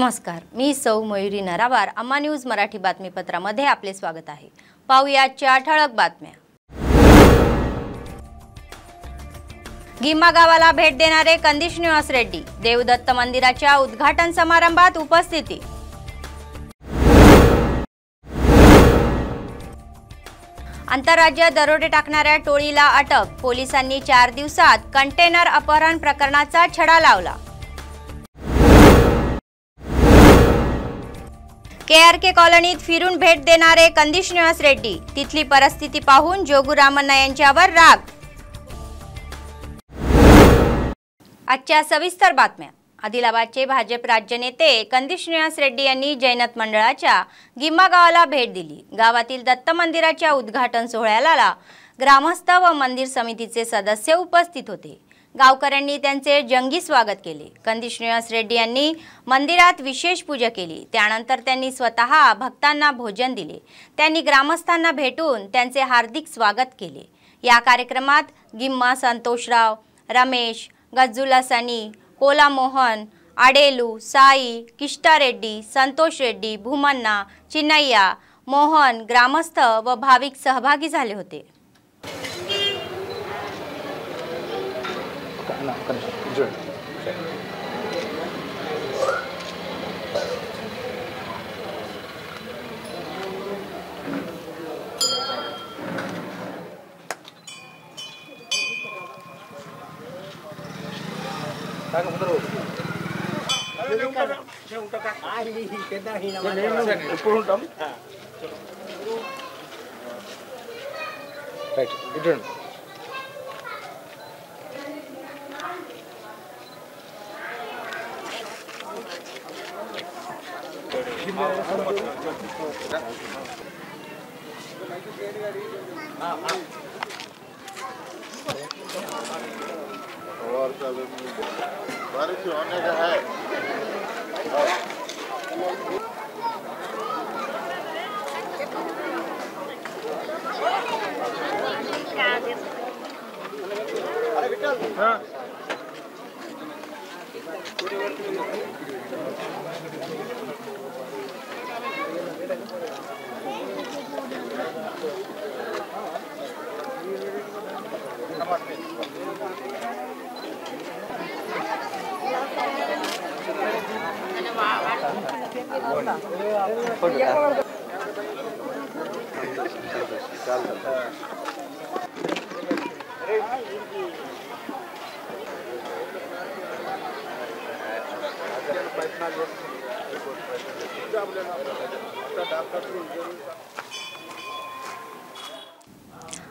नमस्कार, मी सौ मयुरी नरावार. अम्मा न्यूज मराठी बातमीपत्रामध्ये आपले स्वागत आहे. पाहूया आजच्या ठळक बातम्या. गिम्मा गावाला भेट देणारे कंदी श्रीनिवास रेड्डी. देवदत्त मंदिराच्या उद्घाटन समारंभात उपस्थिती. आंतरराज्य दरोडे टाकणाऱ्या टोळीला अटक. पोलिसांनी 4 दिवसात कंटेनर अपहरण प्रकरणाचा छडा लावला. KRK कॉलनीत फिरून भेट देणारे कंदी श्रीनिवास रेड्डी. तिथली परिस्थिती पाहून जोगू रामण्णा यांच्यावर राग. आजच्या सविस्तर बातम्या. आदिलाबादचे भाजप राज्य नेते कंदी श्रीनिवास रेड्डी यांनी जैनत मंडळाच्या गिम्मा गावाला भेट दिली. गावातील दत्त मंदिराच्या उद्घाटन सोहळ्याला ग्रामस्थ व मंदिर समितीचे सदस्य उपस्थित होते. गावकऱ्यांनी त्यांचे जंगी स्वागत केले. कंदी श्रीनिवास रेड्डी यांनी मंदिरात विशेष पूजा केली. त्यानंतर त्यांनी स्वतः भक्तांना भोजन दिले. त्यांनी ग्रामस्थांना भेटून त्यांचे हार्दिक स्वागत केले. या कार्यक्रमात गिम्मा संतोषराव, रमेश, गज्जुला सनी, कोला मोहन, आडेलू, साई, किष्टा रेड्डी, संतोष रेड्डी, भूमन्ना, चिन्नय्या, मोहन, ग्रामस्थ व भाविक सहभागी झाले होते. बारिश होने का है. अरे विठल हाँ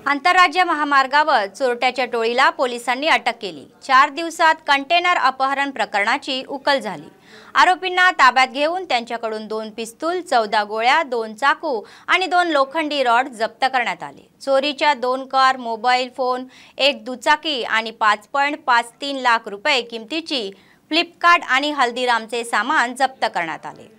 आंतरराज्य महामार्गावर चोरट्याच्या टोळीला पोलिसांनी अटक केली. 4 दिवसात कंटेनर अपहरण प्रकरणाची उकल झाली. आरोपींना ताब्यात घेऊन त्यांच्याकडून 2 पिस्तूल, 14 गोळ्या, 2 चाकू आणि 2 लोखंडी रॉड जप्त करण्यात आले. चोरीच्या 2 कार, मोबाईल फोन, 1 दुचाकी आणि 5.53 लाख रुपये किमतीची फ्लिपकार्ट आणि हल्दीरामचे सामान जप्त करण्यात आले.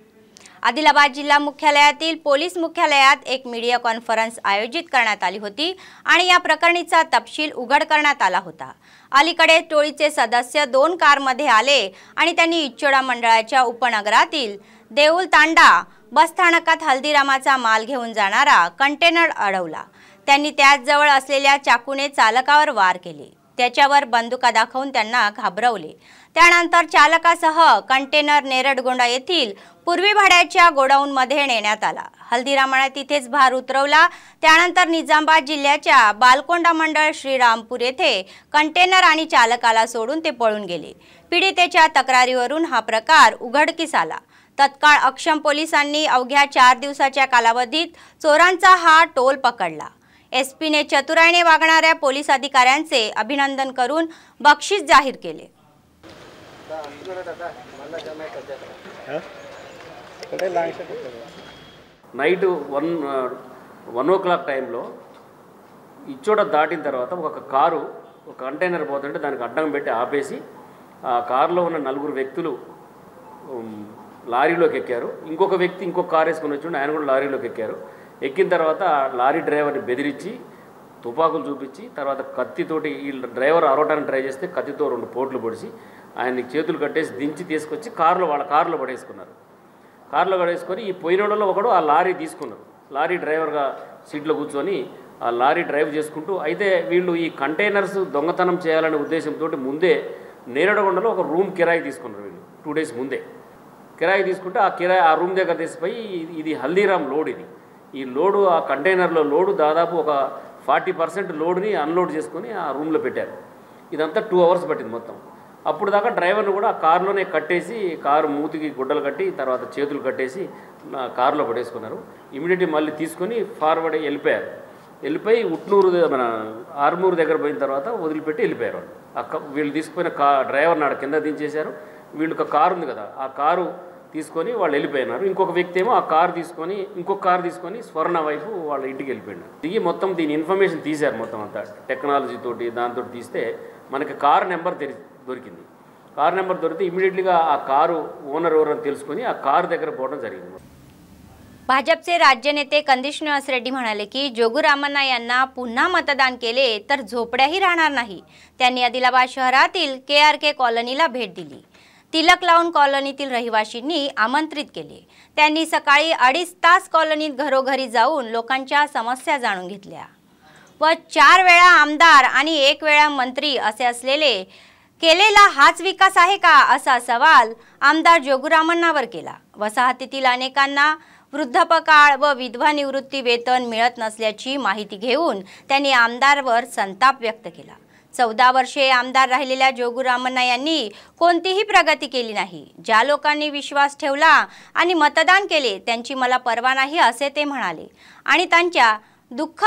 आदिलाबाद जिल्हा मुख्यालयातील पोलीस मुख्यालयात एक मीडिया कॉन्फरन्स आयोजित करण्यात आली होती आणि या प्रकरणीचा तपशील उघड करण्यात आला होता. अलीकडे टोळीचे सदस्य 2 कारमध्ये आले आणि त्यांनी इच्चोडा मंडळाच्या उपनगरातील देऊल तांडा बस स्थानकात हल्दीरामाचा माल घेऊन जाणारा कंटेनर अडवला. त्यांनी त्याच जवळ असलेल्या चाकूने चालकावर वार केले. त्याच्यावर बंदुका दाखवून त्यांना घाबरवले. त्यानंतर चालकासह कंटेनर नेरडगोंडा येथील पूर्वी भाड्याच्या गोडाऊनमध्ये नेण्यात आला. हल्दीरामाने तिथेच भार उतरवला. त्यानंतर निजामाबाद जिल्ह्याच्या बालकोंडा मंडळ श्रीरामपूर येथे कंटेनर आणि चालकाला सोडून ते पळून गेले. पीडितेच्या तक्रारीवरून हा प्रकार उघडकीस आला. तत्काळ अक्षम पोलिसांनी अवघ्या 4 दिवसाच्या कालावधीत चोरांचा हा टोल पकडला. एसपीने चतुराईने वागणाऱ्या पोलीस अधिकाऱ्यांचे अभिनंदन करून बक्षीस जाहीर केले. నైట్ 1 o'clock టైంలో ఇచ్చోడ దాటిన తర్వాత ఒక కారు ఒక కంటైనర్ పోతుంటే దానికి అడ్డం పెట్టి ఆపేసి ఆ కారులో ఉన్న 4 వ్యక్తులు లారీలోకి ఎక్కారు. ఇంకొక వ్యక్తి ఇంకొక కారు వేసుకొని వచ్చి ఆయన కూడా లారీలోకి ఎక్కారు. ఎక్కిన తర్వాత లారీ డ్రైవర్ని బెదిరించి తుపాకులు చూపించి తర్వాత కత్తితోటి ఈ డ్రైవర్ అరవడానికి ట్రై చేస్తే కత్తితో 2 పోట్లు పొడిచి ఆయన్ని చేతులు కట్టేసి దించి తీసుకొచ్చి వాళ్ళ కారులో పడేసుకున్నారు. కారులో కట్టేసుకొని ఈ పోయినోడలో ఒకడు ఆ లారీ తీసుకున్నారు. లారీ డ్రైవర్గా సీట్లో కూర్చొని ఆ లారీ డ్రైవ్ చేసుకుంటూ, అయితే వీళ్ళు ఈ కంటైనర్స్ దొంగతనం చేయాలనే ఉద్దేశంతో ముందే నేరడగొండలో ఒక రూమ్ కిరాయి తీసుకున్నారు. వీళ్ళు 2 days ముందే కిరాయి తీసుకుంటే ఆ రూమ్ దగ్గర తీసిపోయి, ఇది హల్దీరామ్ లోడ్, ఈ లోడు ఆ కంటైనర్లో లోడు దాదాపు ఒక 40% లోడ్ని అన్లోడ్ చేసుకొని ఆ రూమ్లో పెట్టారు. ఇదంతా 2 hours పట్టింది మొత్తం. అప్పుడు దాకా డ్రైవర్ని కూడా ఆ కారులోనే కట్టేసి, కారు మూతికి గుడ్డలు కట్టి తర్వాత చేతులు కట్టేసి కారులో పడేసుకున్నారు. ఇమీడియట్లీ మళ్ళీ తీసుకొని ఫార్వర్డ్ వెళ్ళిపోయి ఉట్నూరు మన ఆర్మూరు దగ్గర పోయిన తర్వాత వదిలిపెట్టి వెళ్ళిపోయారు వాళ్ళు. వీళ్ళు తీసుకుపోయిన డ్రైవర్ని ఆడ కింద దించేశారు. వీళ్ళకి కారు ఉంది కదా, ఆ కారు తీసుకొని వాళ్ళు వెళ్ళిపోయినారు. ఇంకొక వ్యక్తి ఏమో ఆ కారు తీసుకొని ఇంకొక కారు తీసుకొని స్వర్ణ వైపు వాళ్ళ ఇంటికి వెళ్ళిపోయినారు. దిగి మొత్తం దీని ఇన్ఫర్మేషన్ తీశారు. మొత్తం అంతా టెక్నాలజీ తోటి దాంతో తీస్తే మనకి కారు నెంబర్ దొరికింది. కారు నెంబర్ దొరికితే ఇమీడియట్లీగా ఆ కారు ఓనర్ ఎవరని తెలుసుకొని ఆ కారు దగ్గర పోవడం జరిగింది. भाजपचे राज्य नेते कंदी श्रीनिवास रेड्डी म्हणाले की जोगू रामण्णा यांना पुन्हा मतदान केले तर झोपड्याही राहणार नाही. त्यांनी आदिलाबाद शहरातील KRK कॉलनीला भेट दिली. तिलक लावून कॉलनीतील रहिवाशींनी आमंत्रित केले. त्यांनी सकाळी 2.5 तास कॉलनीत घरोघरी जाऊन लोकांच्या समस्या जाणून घेतल्या व 4 वेळा आमदार आणि 1 वेळा मंत्री असे असलेले केलेला हाच विकास आहे का असा सवाल आमदार जोगू रामण्णावर केला. वसाहतीतील अनेकांना वृद्धपकाळ व विधवा निवृत्ती वेतन मिळत नसल्याची माहिती घेऊन त्यांनी आमदारवर संताप व्यक्त केला. 14 वर्षे आमदार राहिलेल्या जोगू रामण्णा यांनी कोणतीही प्रगती केली नाही. ज्या लोकांनी विश्वास ठेवला आणि मतदान केले त्यांची मला पर्वा नाही असे ते म्हणाले आणि त्यांच्या दुःख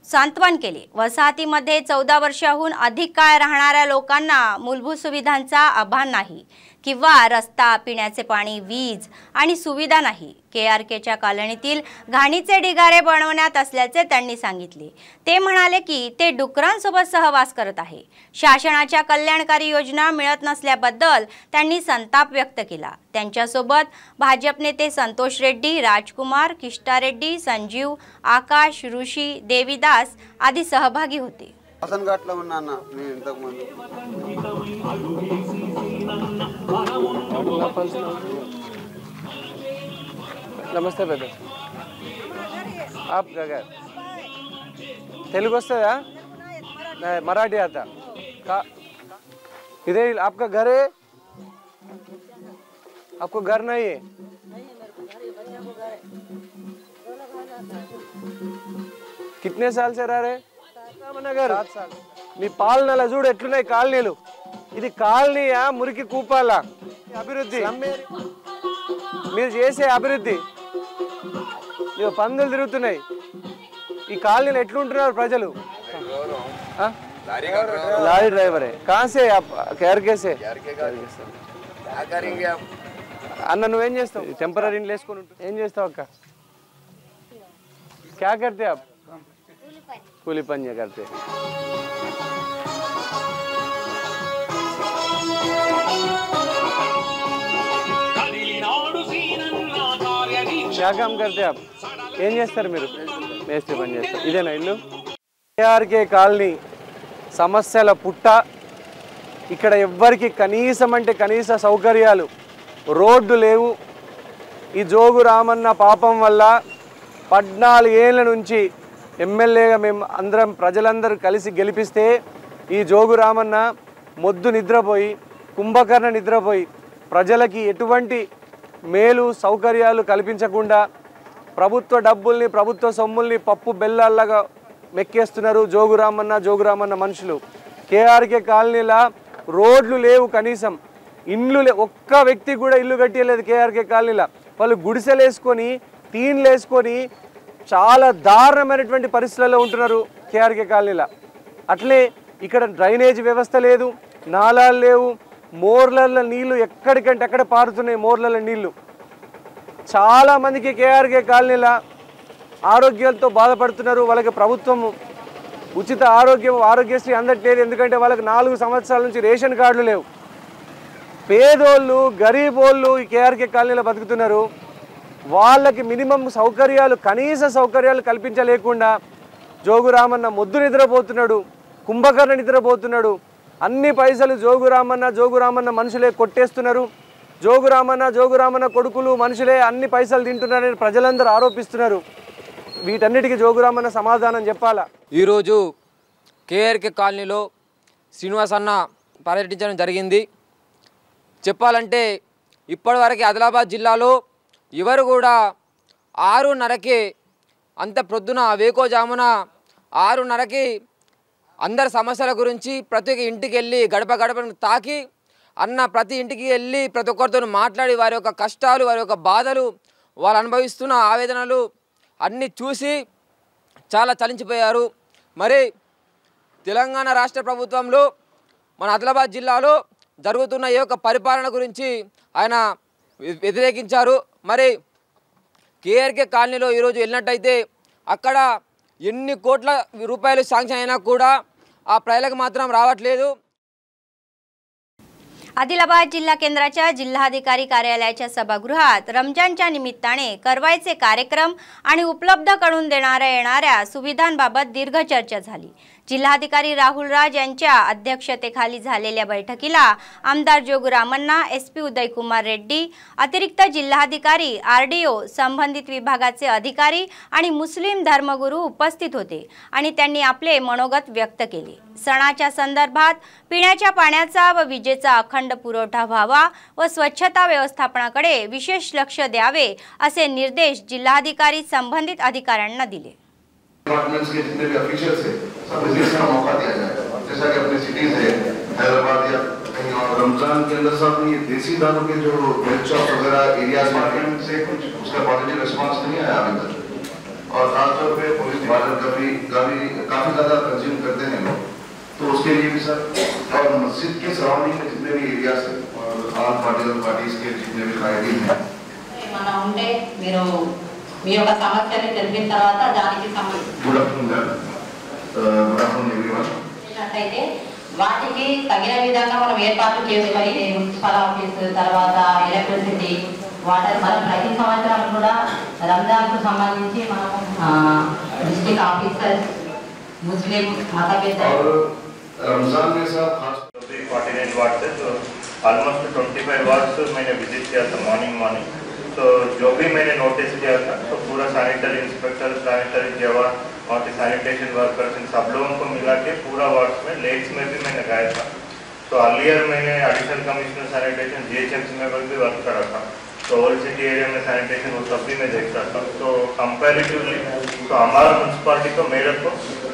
सांत्वन केले. वसाहतीमध्ये 14 वर्षाहून अधिक काळ राहणाऱ्या लोकांना मूलभूत सुविधांचा अभाव नाही किंवा रस्ता, पिण्याचे पाणी, वीज आणि सुविधा नाही. KRKच्या कॉलनीतील घाणीचे ढिगारे बनवण्यात असल्याचे त्यांनी सांगितले. ते म्हणाले की ते डुकरांसोबत सहवास करत आहे. शासनाच्या कल्याणकारी योजना मिळत नसल्याबद्दल त्यांनी संताप व्यक्त केला. त्यांच्यासोबत भाजप नेते संतोष रेड्डी, राजकुमार, किष्टा रेड्डी, संजीव, आकाश, ऋषी, देवीदास आदी सहभागी होते. హసన్ఘాట్లో ఉన్నాను నేను ఇంతకుముందు. నమస్తే పెద్ద. आप घर तेलुगु वस्तदा? मराठी आता का? इधर आपका घर है? आपको घर नहीं है? कितने साल से रह रहे? 7 साल. మీ పాలనల చూడు ఎట్లున్నాయి కాలనీలు. ఇది కాలనీయా మురికి కూపాలా? అభివృద్ధి మీరు చేసే అభివృద్ధి. ఇక పందులు తిరుగుతున్నాయి. ఈ కాలనీలో ఎట్లుంటున్నారు ప్రజలు? లారీ డ్రైవర్ है कहाँ से आप? KRK से. అన్న నువ్వేం చేస్తావు? టెంపరరీ ఇంట్లో వేసుకొని ఉంటావు. ఏం చేస్తావు అక్క? क्या करते आप? కూలి పని करते. क्या काम करते आप? ఏం చేస్తారు మీరు? మేస్త్రి పని చేస్తారు. ఇదేనా ఇల్లు? KRK కాలనీ సమస్యల పుట్ట. ఇక్కడ ఎవ్వరికి కనీసం అంటే కనీస సౌకర్యాలు, రోడ్డు లేవు. ఈ జోగు రామన్న పాపం వల్ల 14 ఏళ్ల నుంచి ఎమ్మెల్యేగా మేము అందరం ప్రజలందరూ కలిసి గెలిపిస్తే ఈ జోగు రామన్న మొద్దు నిద్రపోయి, కుంభకర్ణ నిద్రపోయి ప్రజలకి ఎటువంటి మేలు సౌకర్యాలు కల్పించకుండా ప్రభుత్వ డబ్బుల్ని, ప్రభుత్వ సొమ్ముల్ని పప్పు బెల్లాల్లాగా మెక్కేస్తున్నారు జోగు రామన్న మనుషులు. KRK కాలనీలా రోడ్లు లేవు, కనీసం ఇండ్లు ఒక్క వ్యక్తి కూడా ఇల్లు కట్టలేదు KRK కాలనీలా. వాళ్ళు గుడిసెలు వేసుకొని, టీన్లు వేసుకొని చాలా దారుణమైనటువంటి పరిస్థితుల్లో ఉంటున్నారు KRK కాలనీలా. అట్లే ఇక్కడ డ్రైనేజ్ వ్యవస్థ లేదు, నాలాలు లేవు, మోర్లల్లో నీళ్లు ఎక్కడికంటే అక్కడ పారుతున్నాయి. మోర్లలో నీళ్లు చాలా మందికి KRK కాలనీలా ఆరోగ్యాలతో బాధపడుతున్నారు. వాళ్ళకి ప్రభుత్వం ఉచిత ఆరోగ్యశ్రీ అందట్లేదు. ఎందుకంటే వాళ్ళకి 4 సంవత్సరాల నుంచి రేషన్ కార్డులు లేవు. పేదోళ్ళు, గరీబోళ్ళు ఈ KRK కాలనీలో బతుకుతున్నారు. వాళ్ళకి మినిమం సౌకర్యాలు, కనీస సౌకర్యాలు కల్పించలేకుండా జోగు రామన్న మొద్దు నిద్రపోతున్నాడు, కుంభకర్ణ నిద్రపోతున్నాడు. అన్ని పైసలు జోగు రామన్న మనుషులే కొట్టేస్తున్నారు. జోగురామన్న కొడుకులు మనుషులే అన్ని పైసలు తింటున్నారని ప్రజలందరూ ఆరోపిస్తున్నారు. వీటన్నిటికీ జోగురామన్న సమాధానం చెప్పాలా. ఈరోజు కేఆర్కే కాలనీలో శ్రీనివాస్ అన్న పర్యటించడం జరిగింది. చెప్పాలంటే ఇప్పటివరకు ఆదిలాబాద్ జిల్లాలో ఎవరు కూడా 6:30కి అంత ప్రొద్దున వేకోజామున 6:30కి అందరి సమస్యల గురించి ప్రతి ఒక్క ఇంటికి వెళ్ళి గడప గడపను తాకి అన్న ప్రతి ఇంటికి వెళ్ళి ప్రతి ఒక్కరితో మాట్లాడి వారి యొక్క కష్టాలు వారి యొక్క బాధలు వాళ్ళు అనుభవిస్తున్న ఆవేదనలు అన్నీ చూసి చాలా చలించిపోయారు. మరి తెలంగాణ రాష్ట్ర ప్రభుత్వంలో మన ఆదిలాబాద్ జిల్లాలో జరుగుతున్న ఈ యొక్క పరిపాలన గురించి ఆయన వ్యతిరేకించారు. మరి కేఆర్కే కాలనీలో ఈరోజు వెళ్ళినట్టయితే అక్కడ ఎన్ని కోట్ల రూపాయలు శాంక్షన్ అయినా కూడా ఆ ప్రజలకు मात्र रावట్లేదు. आदिलाबाद जिल्हा केंद्राच्या जिल्हाधिकारी कार्यालयाच्या सभागृहात रमजानच्या निमित्ताने करवायचे कार्यक्रम आणि उपलब्ध करून देणाऱ्या सुविधांबाबत दीर्घ चर्चा झाली. जिल्हाधिकारी राहुल राज यांच्या अध्यक्षतेखाली झालेल्या बैठकीला आमदार जोगुरामन्ना, एसपी उदयकुमार रेड्डी, अतिरिक्त जिल्हाधिकारी, आरडीओ, संबंधित विभागाचे अधिकारी आणि मुस्लिम धर्मगुरू उपस्थित होते आणि त्यांनी आपले मनोगत व्यक्त केले. सणाच्या संदर्भात पिण्याच्या पाण्याचा व विजेचा अखंड पुरवठा व्हावा व स्वच्छता व्यवस्थापनाकडे विशेष लक्ष द्यावे असे निर्देश जिल्हाधिकारी संबंधित अधिकाऱ्यांना दिले. डिपार्टमेंट्स के जितने भी ऑफिशियल्स हैं सब विजिट का मौका दिया जाएगा. जैसा कि अपने सिटीज है हैदराबाद या कहीं और रमजान के अंदर सब ये देसी दारू के जो बेल्ट शॉप वगैरह एरियाज मार्केट से कुछ उसका पॉजिटिव रिस्पांस नहीं आया अभी तक. और खासतौर पे पुलिस डिपार्टमेंट काफी ज्यादा कंज्यूम करते हैं लोग, तो उसके लिए भी सर और मस्जिद के सराउंडिंग में जितने भी एरियाज है और ऑल पार्टीज के जितने भी क्राइटेरिया हैं మనం ఉంటే మీరు మీ యొక్క సమస్యని తెలిపిన తర్వాత దానికి సంబంధించినట్టయితే వాటికి తగిన విధంగా మనం ఏర్పాట్లు చేసుకొని మున్సిపల్ ఆఫీస్ తర్వాత ఎలక్ట్రిసిటీ వాటర్ మనం ప్రతి సంవత్సరం కూడా రంజాన్కు సంబంధించి మనం డిస్ట్రిక్ట్ ఆఫీసర్స్ मुस्लिम माता पिता रमजान में सब 49 वाट है, तो ऑलमोस्ट 25 वाट्स मैंने विजिट किया था मॉर्निंग. तो जो भी मैंने नोटिस किया था तो पूरा सैनिटरी इंस्पेक्टर, सैनिटरी जवान और सैनिटेशन वर्कर्स इन सब लोगों को मिला के पूरा वार्ड्स में लेट्स में भी मैंने गया था. तो अर्लियर मैंने एडिशनल कमिश्नर सैनिटेशन जीएचएमसी में भी वर्क करा था. तो ओल्ड सिटी एरिया में सैनिटेशन वो सब भी मैं देखता था. तो कंपैरेटिवली तो हमारा म्यूनसिपालिटी तो मेरे को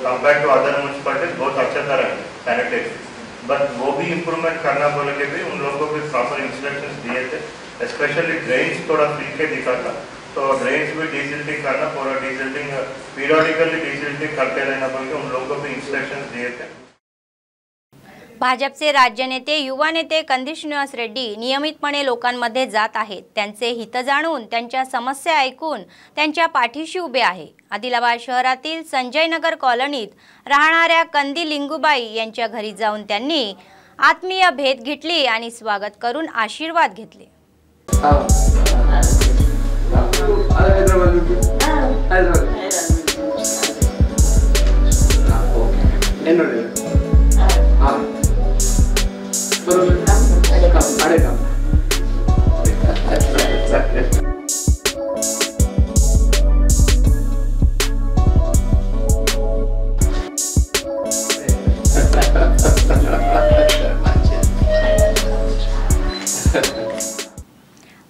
कंपेयर टू अदर म्यूनसिपालिटीज बहुत अच्छा तरह है सैनिटेशन, बट वो भी इम्प्रूवमेंट करना बोले के भी उन लोगों को भी प्रॉपर इंस्ट्रक्शंस दिए थे. स्पेशली ड्रेन्स थोड़ा फ्री के दिखा था, तो ड्रेन्स भी डिसिल्टिंग करना, पूरा डिसिल्टिंग पीरियडिकली डिसिल्टिंग करते रहना बोल के उन लोगों को भी इंस्ट्रक्शंस दिए थे. भाजपचे राज्य नेते, युवा नेते कंदी श्रीनिवास रेड्डी नियमितपणे लोकांमध्ये जात आहेत. त्यांचे हित जाणून त्यांच्या समस्या ऐकून त्यांच्या पाठीशी उभे आहे. आदिलाबाद शहरातील संजयनगर कॉलनीत राहणाऱ्या कंदी लिंगूबाई यांच्या घरी जाऊन त्यांनी आत्मीय भेट घेतली आणि स्वागत करून आशीर्वाद घेतले.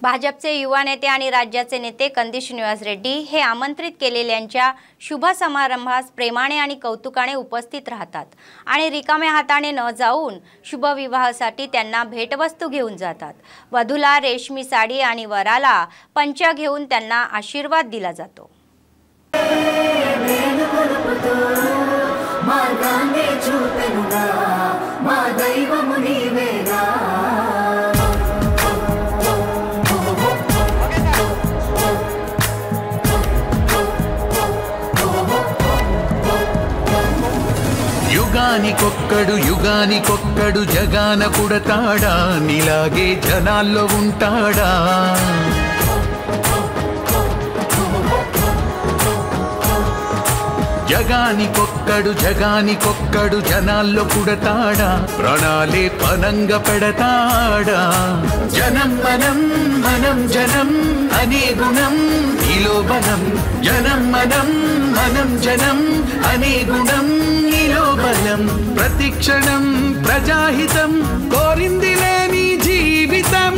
भाजपचे युवा नेते आणि राज्याचे नेते कंदी श्रीनिवास रेड्डी हे आमंत्रित केलेल्यांच्या शुभ समारंभास प्रेमाने आणि कौतुकाने उपस्थित राहतात आणि रिकाम्या हाताने न जाऊन शुभ विवाहासाठी त्यांना भेटवस्तू घेऊन जातात. वधूला रेशमी साडी आणि वराला पंचा घेऊन त्यांना आशीर्वाद दिला जातो. యుగానికొక్కడు జగాన పుడతాడా, నీలాగే జనాల్లో ఉంటాడా. జగానికొక్కడు జగానికొక్కడు జనాల్లో పుడతాడా ప్రాణాలే పనంగా పెడతాడా జనం మనం మనం జనం అనే గుణం నీలో బలం జనం మనం మనం జనం అనే గుణం నీలో బలం ప్రతిక్షణం ప్రజాహితం కోరింది లేని జీవితం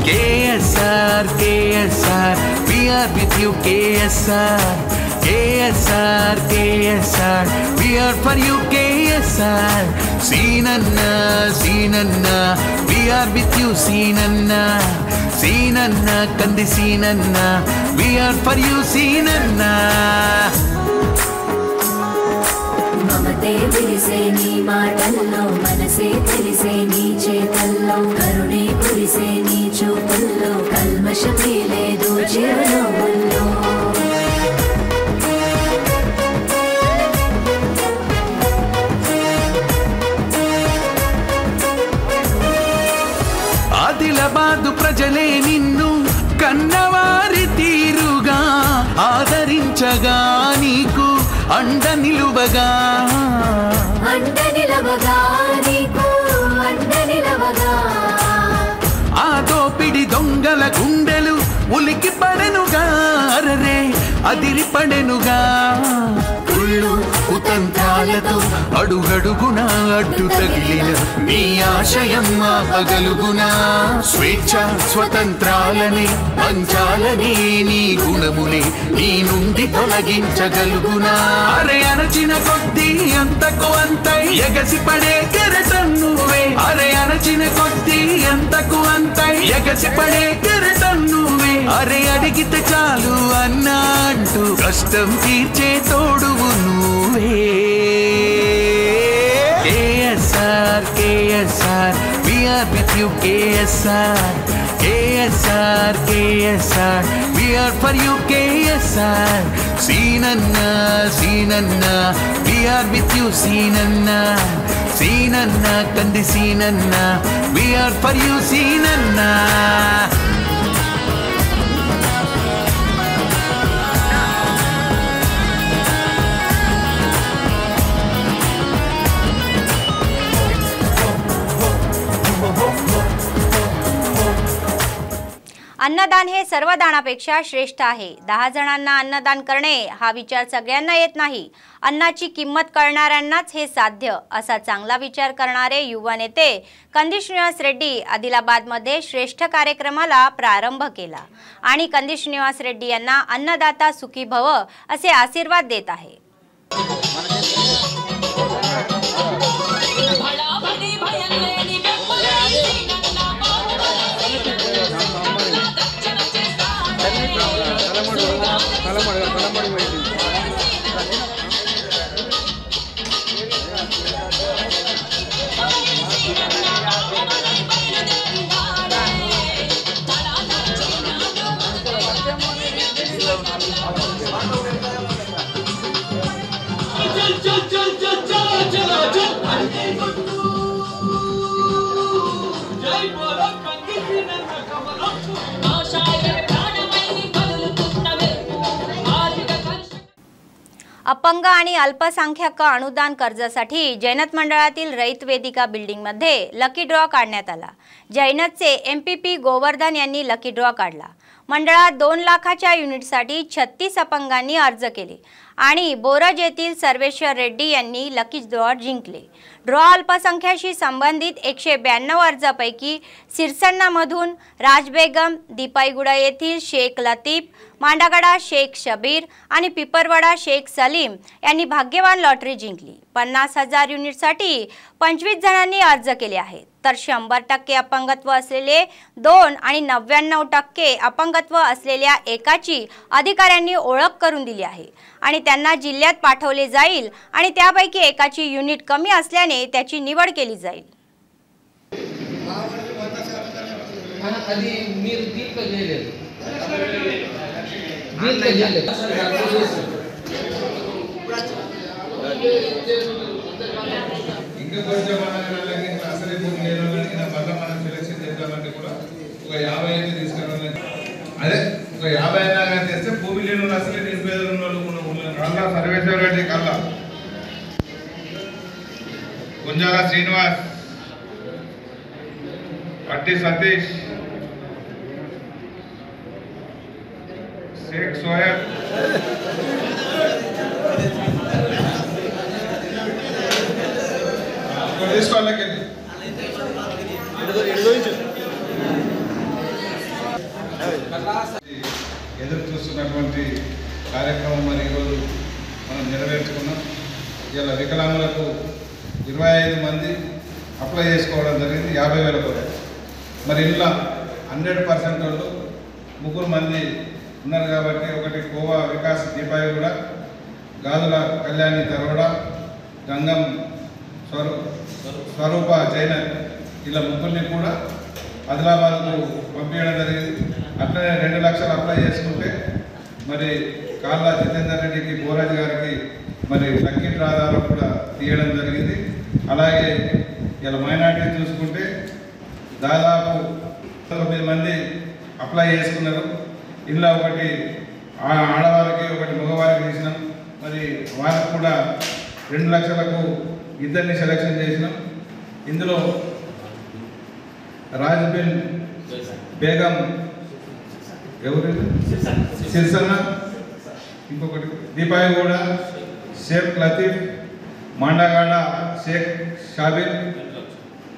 KSR KSR we are with you KSR KSR KSR we are for you KSR Seenanna Seenanna we are with you Seenanna Seenanna Kandi Seenanna we are for you Seenanna మమతే విరిసే నీ మాటల్లో మనసే తెలిసే నీ చేతల్లో కరుణే కురిసే నీ చూపుల్లో కల్మషమే లేదు చిరునవ్వుల్లో ఆదిలాబాదు ప్రజలే నిన్ను కన్నవారి తీరుగా ఆదరించగా నీకు అండ నిలువగా నీకు అండ నిలవగా ఆ దోపిడి దొంగల గుండెలు ఉలికి పడెనుగా అరరే అదిరి పడెనుగా కుళ్ళు కుతంత్రాలతో అడుగడుగున అడ్డు తగిలిన నీ ఆశయం ఆపగలుగునా స్వేచ్ఛ స్వతంత్రాలని పంచాలని నీ గుణముని నీ నుండి తొలగించగలుగునా అరే అణచిన కొద్దీ అంతకు అంతై ఎగసి పడే కెరటం నువ్వే అరే అణచిన కొద్దీ అంతకు అంతై ఎగసి పడే కెరటం నువ్వే అరే అడిగితే చాలు అన్నా అంటూ కష్టం తీర్చే తోడువు నువ్వే KSR KSR we are with you KSR KSR KSR we are for you KSR Seenanna Seenanna we are with you Seenanna Seenanna Kandi Seenanna we are for you Seenanna अन्नदान हे सर्व दानापेक्षा श्रेष्ठ आहे. 10 जणांना अन्नदान करणे हा विचार सगळ्यांना येत नाही. अन्नाची किंमत कळणाऱ्यांनाच हे साध्य असा चांगला विचार करणारे युवा नेते कंदी श्रीनिवास रेड्डी आदिलाबादमध्ये श्रेष्ठ कार्यक्रमाला प्रारंभ केला आणि कंदी श्रीनिवास रेड्डी यांना अन्नदाता सुखी भव असे आशीर्वाद देत आहे. अपंग आणि अल्पसंख्याक अनुदान कर्जासाठी जैनत मंडळातील रयत वेदिका बिल्डिंगमध्ये लकी ड्रॉ काढण्यात आला. जैनतचे एमपीपी गोवर्धन यांनी लकी ड्रॉ काढला. मंडळात 2 लाखाच्या युनिटसाठी 36 अपंगांनी अर्ज केले आणि बोरज येथील सर्वेश्वर रेड्डी यांनी लकी ड्रॉ जिंकले. ड्रॉ अल्पसंख्याशी संबंधित 192 अर्जापैकी सिरसन्नामधून राजबेगम, दीपाईगुडा येथील शेख लतीफ, मांडागडा शेख शबीर आणि पिपरवाडा शेख सलीम यांनी भाग्यवान लॉटरी जिंकली. 50,000 युनिटसाठी 25 जणांनी अर्ज केले आहेत. तर 100% अपंगत्व असलेले 2 आणि 99% अपंगत्व असलेल्या एकाची अधिकाऱ्यांनी ओळख करून दिली आहे आणि त्यांना जिल्ह्यात पाठवले जाईल आणि त्यापैकी एकाची युनिट कमी असल्याने त्याची निवड केली जाईल. అదే ఒక 50 అయినా కానీ చేస్తే భూమి లేని అసలే నిరుపేదలు ఉన్న కల్లా సర్వేశ్వర రెడ్డి కల్లా గుంజాల శ్రీనివాస్ అట్టి సతీష్ షేక్ సోయబ్ తీసుకోవాలకి ఎదురు చూస్తున్నటువంటి కార్యక్రమం మరి ఈరోజు మనం నెరవేర్చుకున్నాం. ఇలా వికలాంగులకు 25 మంది అప్లై చేసుకోవడం జరిగింది 50,000 కోట్లు. మరి ఇంట్లో 100% వాళ్ళు 3 మంది ఉన్నారు కాబట్టి ఒకటి కోవా వికాస్ దీపాయి కూడా గాజుల కళ్యాణి తరోడా గంగం స్వరూప జైన ఇలా 3 కూడా ఆదిలాబాద్కు పంపించడం జరిగింది. అట్లనే 2 లక్షలు అప్లై చేసుకుంటే మరి కాళ్ళ జితేందర్ రెడ్డికి బోరాజ్ గారికి మరి లక్కీ డ్రా ద్వారా కూడా తీయడం జరిగింది. అలాగే ఇలా మైనార్టీ చూసుకుంటే దాదాపు 9 మంది అప్లై చేసుకున్నారు. ఇందులో ఒకటి ఆడవారికి ఒకటి మగవారికి తీసినాం. మరి వారికి కూడా 2 లక్షలకు 2 సెలెక్షన్ చేసినాం. ఇందులో రాజ్బిన్ బేగం ఎవరు సిర్సన్న, ఇంకొకటి దీపాయి కూడా షేక్ లతీఫ్, మాండగాడ షేక్ షాబిర్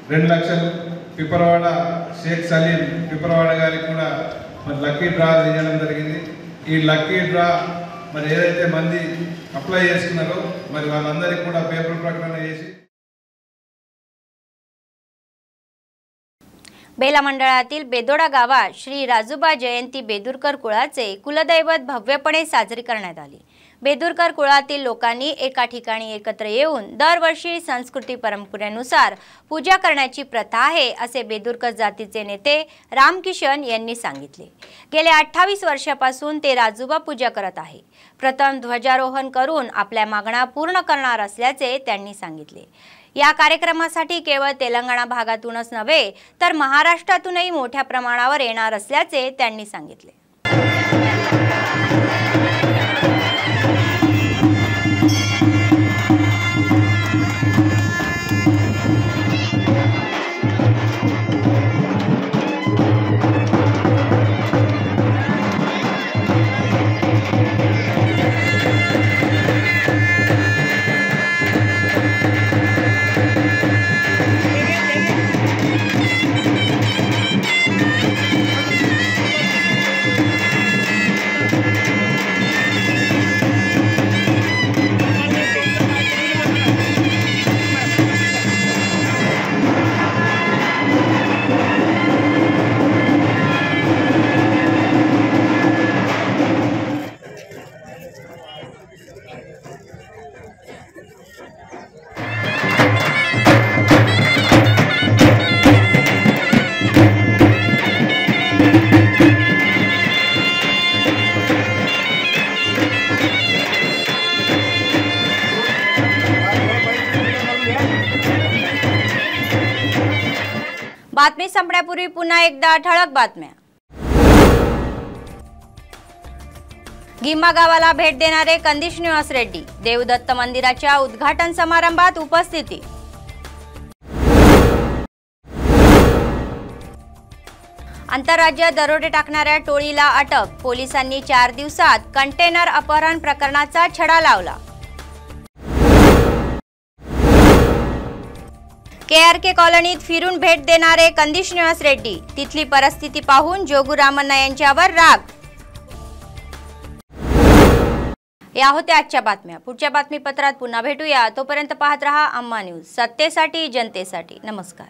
2 లక్షలు, పిపరవాడ షేక్ సలీం పిపరవాడ గారికి కూడా మరి లక్కీ డ్రా చేయడం జరిగింది. ఈ లక్కీ డ్రా మరి ఏదైతే మంది అప్లై చేసుకున్నారో మరి వాళ్ళందరికీ కూడా పేపర్ ప్రకటన చేసి बेला मंडळातील बेदोडा गावात श्री राजूबा जयंती बेदुरकर कुळाचे कुलदैवत भव्यपणे साजरी करण्यात आली. बेदुरकर कुळातील लोकांनी एका ठिकाणी एकत्र येऊन दरवर्षी संस्कृती परंपरेनुसार पूजा करण्याची प्रथा आहे असे बेदुरकर जातीचे नेते रामकिशन यांनी सांगितले. गेल्या 28 वर्षापासून ते राजूबा पूजा करत आहे. प्रथम ध्वजारोहण करून आपल्या मागण्या पूर्ण करणार असल्याचे त्यांनी सांगितले. या कार्यक्रमासाठी केवळ तेलंगणा भागातूनच नव्हे तर महाराष्ट्रातूनही मोठ्या प्रमाणावर येणार असल्याचे त्यांनी सांगितले. बातमी संपण्यापूर्वी पुन्हा एकदा ठळक बातम्या. गिम्मा गावाला भेट देणारे कंदी श्रीनिवास रेड्डी, देवदत्त मंदिराच्या उद्घाटन समारंभात उपस्थिती. आंतरराज्य दरोडे टाकणाऱ्या टोळीला अटक, पोलिसांनी 4 दिवसात कंटेनर अपहरण प्रकरणाचा छडा लावला. केआरके कॉलनीत फिरून भेट देणारे कंदी श्रीनिवास रेड्डी, तिथली परिस्थिती पाहून जोगू रामण्णा यांच्यावर राग. या होत्या आजच्या बातम्या. पुढच्या बातमीपत्रात पुन्हा भेटूया. तोपर्यंत पाहत रहा अम्मा न्यूज, सत्तेसाठी जनतेसाठी. नमस्कार.